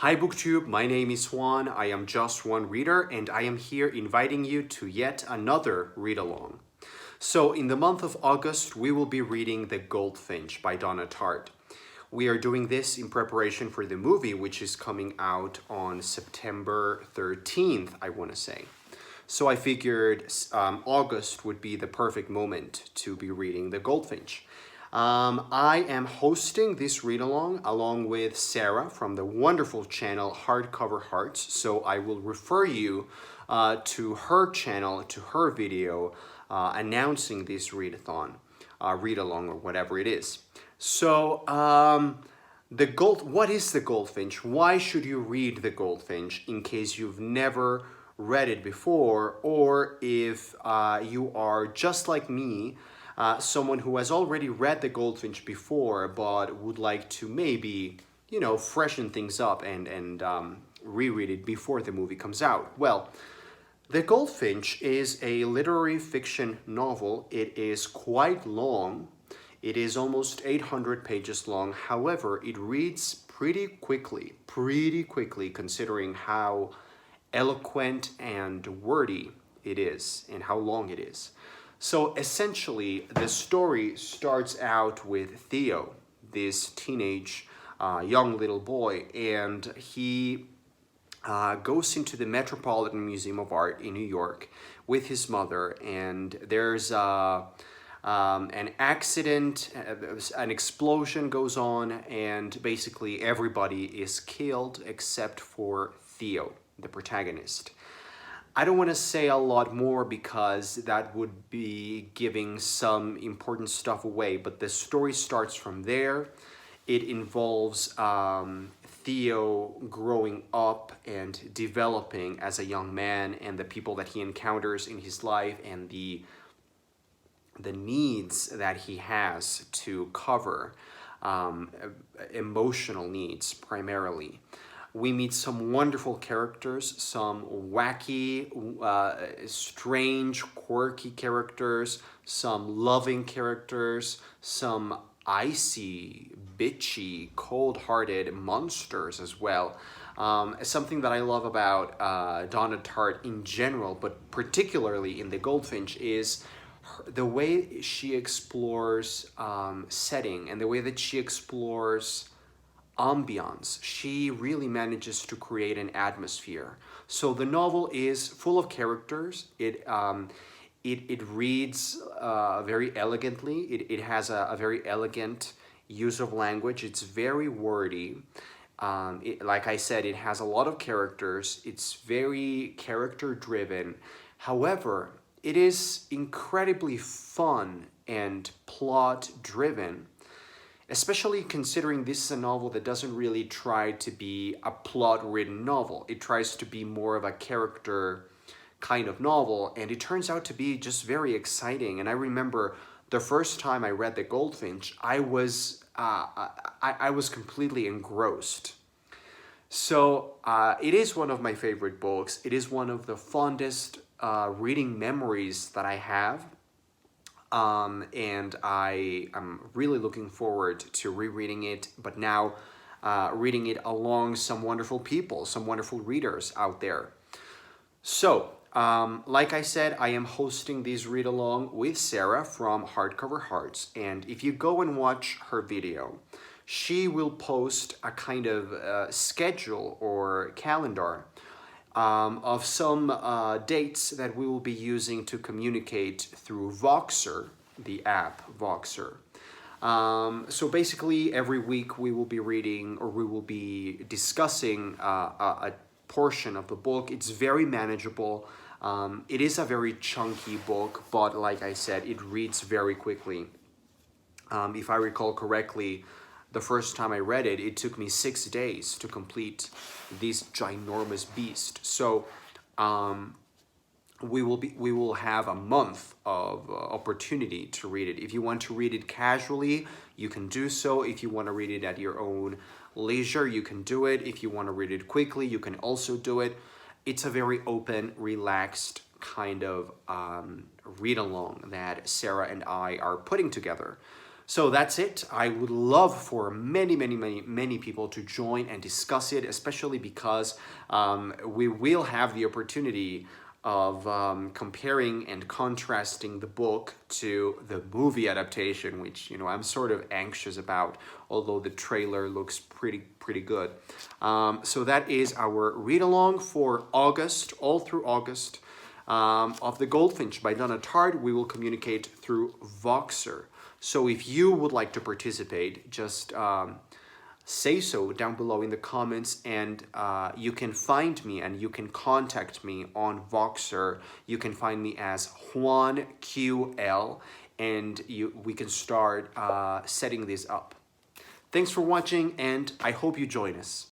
Hi BookTube, my name is Juan. I am just one reader and I am here inviting you to yet another read-along. So in the month of August, we will be reading The Goldfinch by Donna Tartt. We are doing this in preparation for the movie, which is coming out on September 13th, I want to say. So I figured August would be the perfect moment to be reading The Goldfinch. I am hosting this read-along along with Sarah from the wonderful channel Hardcover Hearts. So I will refer you to her channel, to her video announcing this readathon, read-along or whatever it is. So what is The Goldfinch? Why should you read The Goldfinch in case you've never read it before, or if you are just like me, someone who has already read The Goldfinch before but would like to maybe, freshen things up and reread it before the movie comes out. Well, The Goldfinch is a literary fiction novel. It is quite long. It is almost 800 pages long. However, it reads pretty quickly considering how eloquent and wordy it is and how long it is. So essentially, the story starts out with Theo, this teenage young little boy, and he goes into the Metropolitan Museum of Art in New York with his mother, and there's an accident, an explosion goes on, and basically everybody is killed except for Theo, the protagonist. I don't want to say a lot more because that would be giving some important stuff away, but the story starts from there. It involves Theo growing up and developing as a young man, and the people that he encounters in his life, and the needs that he has to cover, emotional needs primarily. We meet some wonderful characters, some wacky, strange, quirky characters, some loving characters, some icy, bitchy, cold-hearted monsters as well. Something that I love about Donna Tartt in general, but particularly in The Goldfinch, is the way she explores setting and the way that she explores ambiance. She really manages to create an atmosphere. So the novel is full of characters. It reads very elegantly. It has a very elegant use of language. It's very wordy. Like I said, it has a lot of characters. It's very character driven. However, it is incredibly fun and plot driven, especially considering this is a novel that doesn't really try to be a plot-ridden novel. It tries to be more of a character kind of novel, and it turns out to be just very exciting. And I remember the first time I read The Goldfinch, I was completely engrossed. So it is one of my favorite books. It is one of the fondest reading memories that I have. And I am really looking forward to rereading it, but now reading it along some wonderful people, some wonderful readers out there. So, like I said, I am hosting this read-along with Sarah from Hardcover Hearts, and if you go and watch her video, she will post a kind of schedule or calendar of some dates that we will be using to communicate through Voxer, the app Voxer. So basically every week we will be reading, or we will be discussing a portion of the book. It's very manageable. It is a very chunky book, but like I said, it reads very quickly. If I recall correctly, the first time I read it, it took me 6 days to complete this ginormous beast. So we will have a month of opportunity to read it. If you want to read it casually, you can do so. If you want to read it at your own leisure, you can do it. If you want to read it quickly, you can also do it. It's a very open, relaxed kind of read-along that Sarah and I are putting together. So that's it. I would love for many people to join and discuss it, especially because we will have the opportunity of comparing and contrasting the book to the movie adaptation, which I'm sort of anxious about, although the trailer looks pretty good. So that is our read along for August, all through August, of The Goldfinch by Donna Tartt. We will communicate through Voxer. So if you would like to participate, just say so down below in the comments, and you can find me and you can contact me on Voxer. You can find me as JuanQL, and we can start setting this up. Thanks for watching, and I hope you join us.